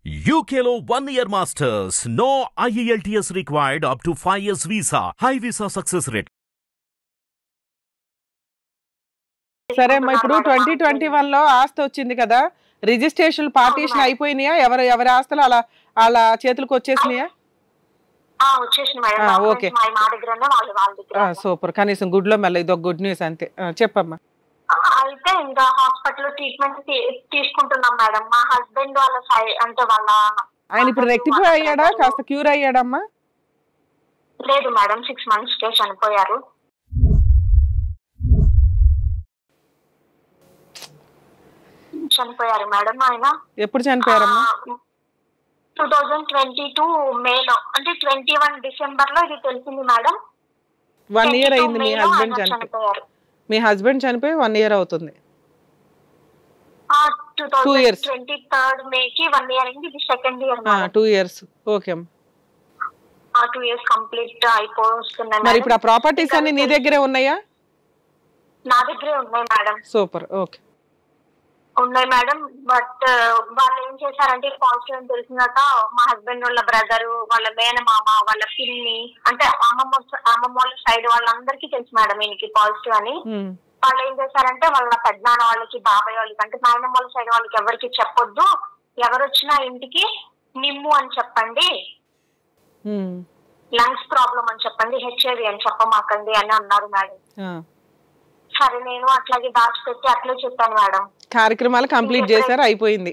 UKలో 1 year masters. No IELTS required up to 5 years visa. High visa success rate. సరే అమ్మా, ఇప్పుడు 2021 లో ఆస్తి వచ్చింది కదా, రిజిస్ట్రేషన్ పార్టీషన్ అయిపోయినాయా? ఎవరి ఆస్తులు అలా అలా చేతులకు వచ్చేసినాయా? Okay, super. కనీసం గుడ్లో మెల్ల ఇదొక గుడ్ న్యూస్ అంతే. చెప్పమ్మా. అయితే ఇంకా హాస్పిటల్ ట్రీట్మెంట్ తీసుకుంటున్నాం మేడం. మా హస్బెండ్ వాళ్ళ అంటే వాళ్ళ ఆయన ఇప్పుడు రెక్టిఫై అయ్యాడా, కాస్త క్యూర్ అయ్యాడమ్మా? లేదు మేడం, 6 months కే చనిపోయారు. మేడం ఆయన ఎప్పుడు చనిపోయారమ్మా? 2022 మేలో, అంటే 21 డిసెంబర్ లో ఇది తెలిసింది మేడం. 1 year అయింది మీ హస్బెండ్ చనిపోయారు. మీ హస్బెండ్ చనిపోయి 1 year అవుతుంది. 2 years. 23rd మేకి 1 year అయింది. ఇది సెకండ్ ఇయర్. 2 years. ఓకే అమ్మా. 2 years కంప్లీట్ అయిపోతున్నాయి. మరి ఇప్పుడు ఆ ప్రాపర్టీస్ అన్ని నీ దగ్గరే ఉన్నాయా? నా దగ్గరే ఉన్నాయి మేడం. సూపర్. ఓకే, ఉన్నాయి మేడం. బట్ వాళ్ళు ఏం చేశారంటే పాజిటివ్ అని తెలిసినాక మా హస్బెండ్ వాళ్ళ బ్రదరు, వాళ్ళ మేనమామ, వాళ్ళ పిల్లి, అంటే అమ్మమ్మ వాళ్ళ సైడ్ వాళ్ళందరికీ తెలుసు మేడం ఈయనకి పాజిటివ్ అని. వాళ్ళు ఏం చేశారంటే వాళ్ళ పెద్దనాన్న వాళ్ళకి, బాబాయ్ వాళ్ళకి, అంటే నాయనమ్మ వాళ్ళ సైడ్ వాళ్ళకి ఎవరికి చెప్పొద్దు, ఎవరు వచ్చినా ఇంటికి నిమ్ము అని చెప్పండి, లంగ్స్ ప్రాబ్లం అని చెప్పండి, హెచ్ఐవి అని చెప్పమాకండి అని అన్నారు మేడం. సరే, నేను అట్లాగే దాచిపెట్టి అట్లే చెప్పాను మేడం. కార్యక్రమాలు కంప్లీట్ చేశారు, అయిపోయింది.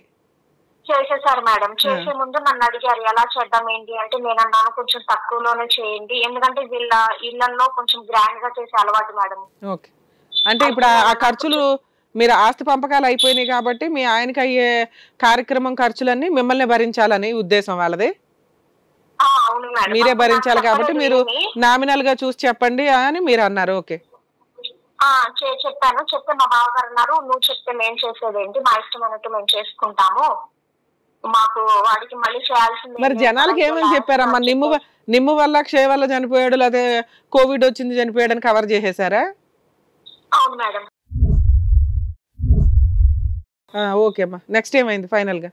చేసేసారు మేడం. చేసే ముందు నన్ను అడిగారు ఎలా చేద్దాం ఏంటి అంటే, నేను అన్నాను కొంచెం తక్కువలోనే చేయండి, ఎందుకంటే వీళ్ళ ఇళ్లలో కొంచెం గ్రాండ్ గా చేసే అలవాటు మేడం. ఓకే, అంటే ఇప్పుడు ఆ ఖర్చులు, మీరు ఆస్తి పంపకాలు అయిపోయినాయి కాబట్టి మీ ఆయనకి అయ్యే కార్యక్రమం ఖర్చులన్నీ మిమ్మల్ని భరించాలని ఉద్దేశం వాళ్ళది. అవును మేడం, మీరే భరించాలి కాబట్టి మీరు నామినల్ గా చూసి చెప్పండి అని మీరు అన్నారు. ఓకే, చెప్పాను. చెప్తే మా బావగారు అన్నారు, నువ్వు చెప్తే మేము చేసేది ఏంటి, మా ఇష్టం అన్నట్టు మేము చేసుకుంటాము, మాకు వాడికి మళ్ళీ చేయాల్సింది. మరి జనాలకి ఏమని చెప్పారమ్మా? నిమ్ము వల్ల క్షయ వల్ల చనిపోయాడు, లేదా కోవిడ్ వచ్చింది చనిపోయాడని కవర్ చేసేసారా? అవును మేడం. ఓకే అమ్మా, నెక్స్ట్ ఏమైంది ఫైనల్ గా?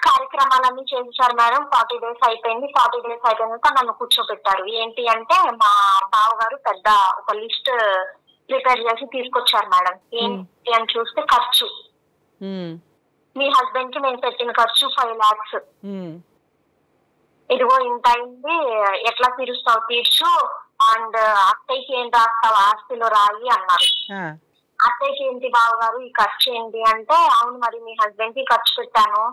కార్యక్రమాలన్నీ చేశారు మేడం. 40 days అయిపోయింది. 40 days అయిపోయినాక నన్ను కూర్చోబెట్టారు. ఏంటి అంటే మా బావగారు పెద్ద ఒక లిస్ట్ ప్రిపేర్ చేసి తీసుకొచ్చారు మేడం. ఏంటి అని చూస్తే ఖర్చు, మీ హస్బెండ్ కి నేను పెట్టిన ఖర్చు 5 lakhs. ఇదిగో ఇంత అయింది, ఎట్లా తీరుస్తావు తీర్చు, అండ్ అత్తయ్యకి ఏం రాస్తావు ఆస్తిలో రాయి అన్నారు. అత్తయ్యకి ఏంటి బావగారు ఈ ఖర్చు ఏంటి అంటే, అవును మరి మీ హస్బెండ్ కి ఖర్చు పెట్టాను,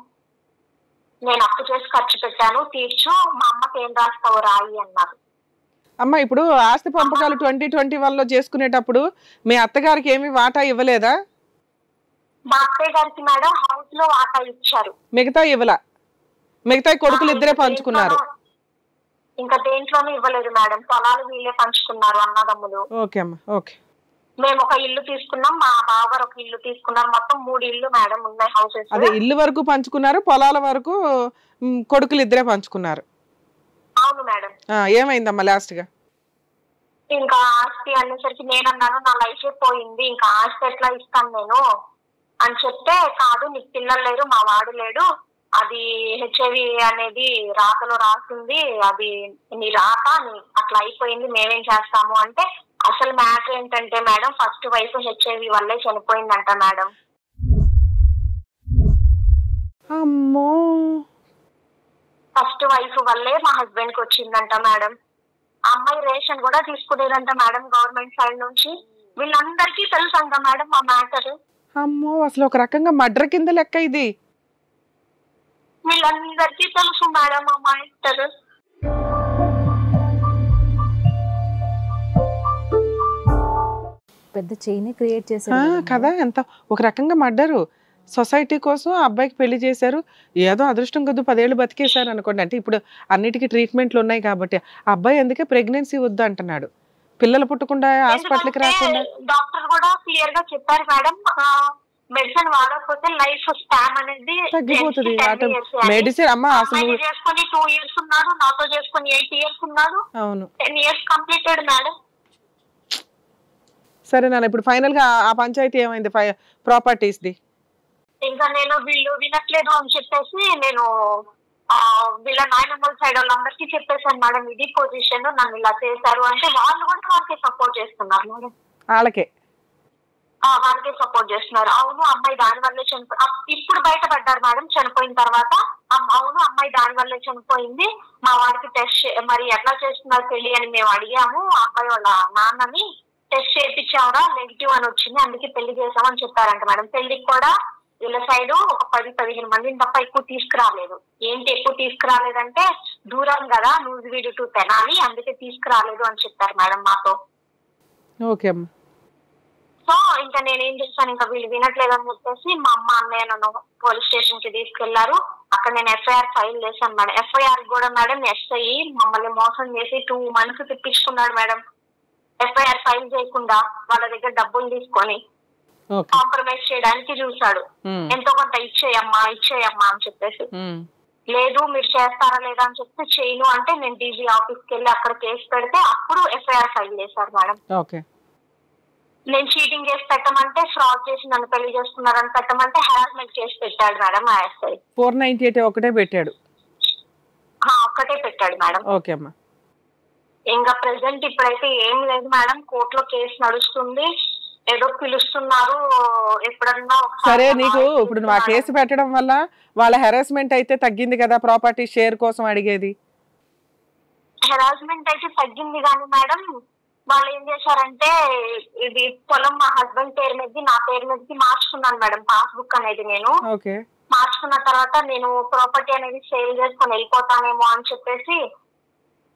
నేను అప్పు చేసి ఖర్చు పెట్టాను, తీర్చు, మా అమ్మకి ఏం రాస్తావు రాయి అన్నారు. అమ్మ, ఇప్పుడు ఆస్తి పంపకాలు 2021 లో చేసుకునేటప్పుడు మీ అత్తగారికి ఏమి వాటా ఇవ్వలేదా? మా అత్తయ్య గారికి మేడం హౌస్ లో వాటా ఇచ్చారు, మిగతా ఇవ్వలా? మిగతా కొడుకులు ఇద్దరే పంచుకున్నారు? ఇంకా దేంట్లోనూ ఇవ్వలేదు మేడం, పొలాలు వీళ్ళే పంచుకున్నారు అన్నదమ్ములు. ఓకే అమ్మా, ఓకే. మేము ఒక ఇల్లు తీసుకున్నాం, మా బావగారు ఒక ఇల్లు తీసుకున్నారు, మొత్తం 3 ఇల్లు మేడం ఉన్నాయి హౌసెస్. అదే ఇల్లు వరకు పంచుకున్నారు, పొలాల వరకు కొడుకులు ఇద్దరే పంచుకున్నారు. అవును మేడం. ఏమైందమ్మా లాస్ట్ గా? ఇంకా ఆస్తి అనేసరికి నేనన్నాను నా లైఫే పోయింది, ఇంకా ఆస్తి ఎట్లా ఇస్తాను నేను అని చెప్తే, కాదు నీకు పిల్లలు లేరు, మా వాడు లేడు, అది హెచ్ఐవి అనేది రాతలో రాసింది, అది నీ రాత, అట్లా అయిపోయింది, మేమేం చేస్తాము అంటే, అసలు మ్యాటర్ ఏంటంటే మేడం, ఫస్ట్ వైఫ్ హెచ్ఐవి వల్లే చనిపోయిందంట మేడం. అమ్మో, ఫస్ట్ వైఫ్ వల్లే మా హస్బెండ్ కి వచ్చిందంట మేడం. అమ్మాయి రేషన్ కూడా తీసుకునేదంట మేడం గవర్నమెంట్ సైడ్ నుంచి. వీళ్ళందరికీ తెలుసు అంట మేడం మా మ్యాటర్. అమ్మో, అసలు ఒక రకంగా మర్డర్ కింద లెక్క ఇది. వీళ్ళందరికీ తెలుసు మేడం మా మ్యాటర్. పెద్ద చైన్ క్రియేట్ చేశారు కదా. ఎంత ఒక రకంగా మర్డరు. సొసైటీ కోసం ఆ అబ్బాయికి పెళ్లి చేశారు, ఏదో అదృష్టం కొద్ది 10 ఏళ్ళు బతికేశారు అనుకోండి. అంటే ఇప్పుడు అన్నిటికీ ట్రీట్మెంట్లు ఉన్నాయి కాబట్టి. ఆ అబ్బాయి అందుకే ప్రెగ్నెన్సీ వద్దు అంటున్నాడు, పిల్లలు పుట్టకుండా హాస్పిటల్కి రాకుండా. డాక్టర్ కూడా క్లియర్ గా చెప్పారు మేడం, మెడిసిన్ వాడకపోతే లైఫ్ స్పాన్ అనేది తగ్గిపోతుంది. మెడిసిన్ అమ్మా అసలు చేసుకుని 2 years ఉన్నాడు, నాతో చేసుకుని 8 years ఉన్నాడు. అవును, 10 years కంప్లీటెడ్ మేడం. సరే నాన్న, ఇప్పుడు ఫైనల్ గా ఆ పంచాయతీ ఏమైంది ప్రాపర్టీస్ ది? ఇంకా నేను వీళ్ళు వినట్లేదు అని చెప్పేసి నేను వీళ్ళ నాయనమ్మల సైడ్ వాళ్ళందరికీ చెప్పేశాను మేడం, ఇది పొజిషన్, నన్ను ఇలా చేశారు అంటే వాళ్ళు కూడా వాళ్ళకి సపోర్ట్ చేస్తున్నారు మేడం. వాళ్ళకే సపోర్ట్ చేస్తున్నారు. అవును అమ్మాయి దాని వల్లే ఇప్పుడు బయటపడ్డారు మేడం చనిపోయిన తర్వాత. అవును అమ్మాయి దాని వల్లే చనిపోయింది, మా వాడికి టెస్ట్ మరి ఎట్లా చేస్తున్నారు పెళ్లి అని మేము అడిగాము, అబ్బాయి వాళ్ళ నాన్నని టెస్ట్ చేయించావురా నెగిటివ్ అని వచ్చింది, అందుకే పెళ్లి చేసామని చెప్పారంట మేడం. పెళ్లికి కూడా వీళ్ళ సైడ్ ఒక 10-15 మందిని తప్ప ఎక్కువ తీసుకురాలేదు. ఏంటి ఎక్కువ తీసుకురాలేదంటే దూరం కదా నూజివీడు టు తెనాలి, అందుకే తీసుకురాలేదు అని చెప్పారు మేడం మాతో. ఓకే అమ్మా. సో ఇంకా నేనేం చేశాను, ఇంకా వీళ్ళు వినట్లేదని చెప్పేసి మా అమ్మ అన్నయ్య నన్ను పోలీస్ స్టేషన్ కి తీసుకెళ్లారు. అక్కడ నేను ఎఫ్ఐఆర్ ఫైల్ చేశాను మేడం. ఎఫ్ఐఆర్ కూడా మేడం ఎస్ఐ మమ్మల్ని మోసం చేసి 2 months తిప్పించుకున్నాడు మేడం. ఎఫ్ఐఆర్ ఫైల్ చేయకుండా వాళ్ళ దగ్గర డబ్బులు తీసుకొని కాంప్రమైజ్ చేయడానికి చూశాడు. ఎంతో కొంత ఇచ్చేయమ్మా అని చెప్పేసి, లేదు మీరు చేస్తారా లేదా అని చెప్తే చేయను అంటే నేను డీజీ ఆఫీస్కి వెళ్ళి అక్కడ కేసు పెడితే అప్పుడు ఎఫ్ఐఆర్ ఫైల్ చేశారు మేడం. నేను చీటింగ్ చేసి పెట్టమంటే, ఫ్రాడ్ చేసి నన్ను పెళ్లి చేస్తున్నారని పెట్టమంటే హెరాస్మెంట్ చేసి పెట్టాడు మేడం. ఆ ఎస్ఐ 498 ఒకటే పెట్టాడు. ఒక్కటే పెట్టాడు మేడం. ఓకే అమ్మా. ఇంకా ప్రెసెంట్ ఇప్పుడైతే ఏం లేదు మేడం, కోర్టులో కేసు నడుస్తుంది, ఏదో పిలుస్తున్నారు ఎప్పుడన్నా. సరే నీకు ఇప్పుడు నువ్వు ఆ కేసు పెట్టడం వల్ల వాళ్ళ హెరాస్మెంట్ అయితే తగ్గింది కదా, ప్రాపర్టీ షేర్ కోసం అడిగేది. హెరాస్మెంట్ అయితే తగ్గింది కానీ మేడం వాళ్ళు ఏం చేశారంటే ఇది పొలం మా హస్బెండ్ పేరు మీద నా పేరు మీదకి మార్చుకున్నాను మేడం పాస్బుక్ అనేది. నేను మార్చుకున్న తర్వాత నేను ప్రాపర్టీ అనేది సేల్ చేసుకొని వెళ్ళిపోతానేమో అని చెప్పేసి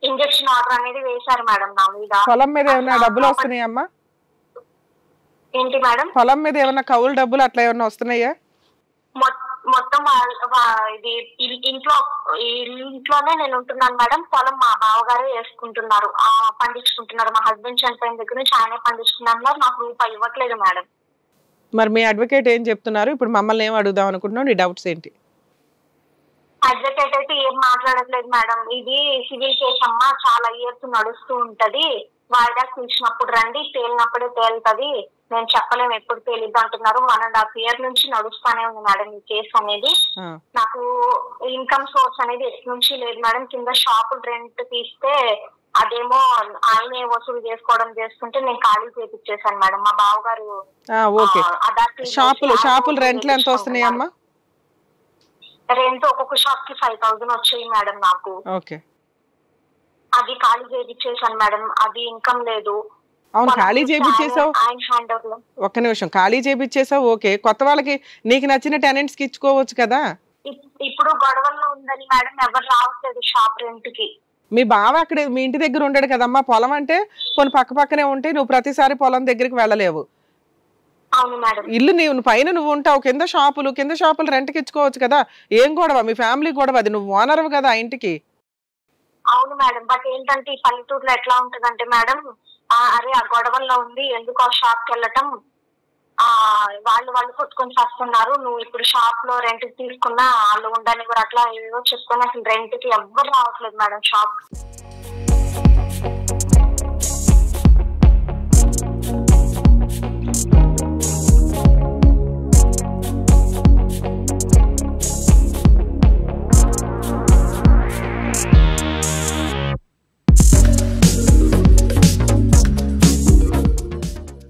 ఇంజెక్షన్ ఆర్డర్ అనేది వేశారు మేడం నా మీద. పొలం మీద ఏమైనా డబ్బులు వస్తున్నాయమ్మా? ఏంటి మేడం? పొలం మీద ఏమైనా కౌలు డబ్బులు అట్లా ఏమైనా వస్తున్నాయా? మొత్తం ఇది ఇంట్లోనే నేను ఉంటున్నాను మేడం. పొలం మా బావగారే వేసుకుంటున్నారు, పండించుకుంటున్నారు. మా హస్బెండ్ చనిపోయిన దగ్గర నుంచి ఆయనే పండించుకున్నారు, నాకు రూపాయి ఇవ్వట్లేదు మేడం. మరి మీ అడ్వకేట్ ఏం చెప్తున్నారు? ఇప్పుడు మమ్మల్ని ఏం అడుగుదాం అనుకుంటున్నావు, నీ డౌట్స్ ఏంటి? అడ్వకేట్ అయితే ఏం మాట్లాడట్లేదు మేడం. ఇది సివిల్ కేసు అమ్మా, చాలా ఇయర్స్ నడుస్తూ ఉంటది, వాయిదా తీసినప్పుడు రండి, తేలినప్పుడే తేలుతుంది, నేను చెప్పలేము ఎప్పుడు తేలిద్దు అంటున్నారు. 1.5 year నుంచి నడుస్తానే ఉంది మేడం ఈ కేసు అనేది. నాకు ఇన్కమ్ సోర్స్ అనేది ఎటు నుంచి లేదు మేడం. కింద షాపులు రెంట్ తీస్తే అదేమో ఆయనే వసూలు చేసుకోవడం చేస్తుంటే నేను ఖాళీ చేపించేసాను మేడం. మా బావగారు షాపులు రెంట్లు ఎంత వస్తున్నాయమ్మా? రెంట్ ఒక్కొక్క షాప్ కి 5,000 వచ్చాయి మేడం నాకు. అది ఖాళీ చేయించేసాను మేడం, అది ఇన్కమ్ లేదు. అవును ఖాళీ చేయించేసావు, ఒక్క నిమిషం, ఖాళీ చేయించేసావు ఓకే, కొత్త వాళ్ళకి నీకు నచ్చిన టెనెంట్స్ కి ఇచ్చుకోవచ్చు కదా. ఇప్పుడు గొడవల్లో ఉందని మేడం ఎవరు రావట్లేదు షాప్ రెంట్ కి. మీ బావ అక్కడ మీ ఇంటి దగ్గర ఉండడు కదమ్మా, పొలం అంటే కొన్ని పక్క పక్కనే ఉంటే నువ్వు ప్రతిసారి పొలం దగ్గరికి వెళ్ళలేవు. అవును మేడం. ఇల్లు నువ్వు పైన నువ్వు ఉంటావు, కింద షాపులు రెంట్కి ఇచ్చుకోవచ్చు కదా. ఏం గొడవ, మీ ఫ్యామిలీ గొడవ, అది నువ్వు ఓనర్ కదా ఇంటికి. అవును మేడం, బట్ ఏంటంటే ఈ పల్లెటూరులో ఎట్లా ఉంటదంటే మేడం, అరే ఆ గొడవల్లో ఉంది ఎందుకు ఆ షాప్ కి వెళ్ళటం, వాళ్ళు కొట్టుకొని వస్తున్నారు, నువ్వు ఇప్పుడు షాప్ లో రెంట్ తీసుకున్నా వాళ్ళు ఉండని కూడా అట్లా ఏదో చెప్పుకొని అసలు రెంట్ కి ఎవ్వరు రావట్లేదు మేడం షాప్.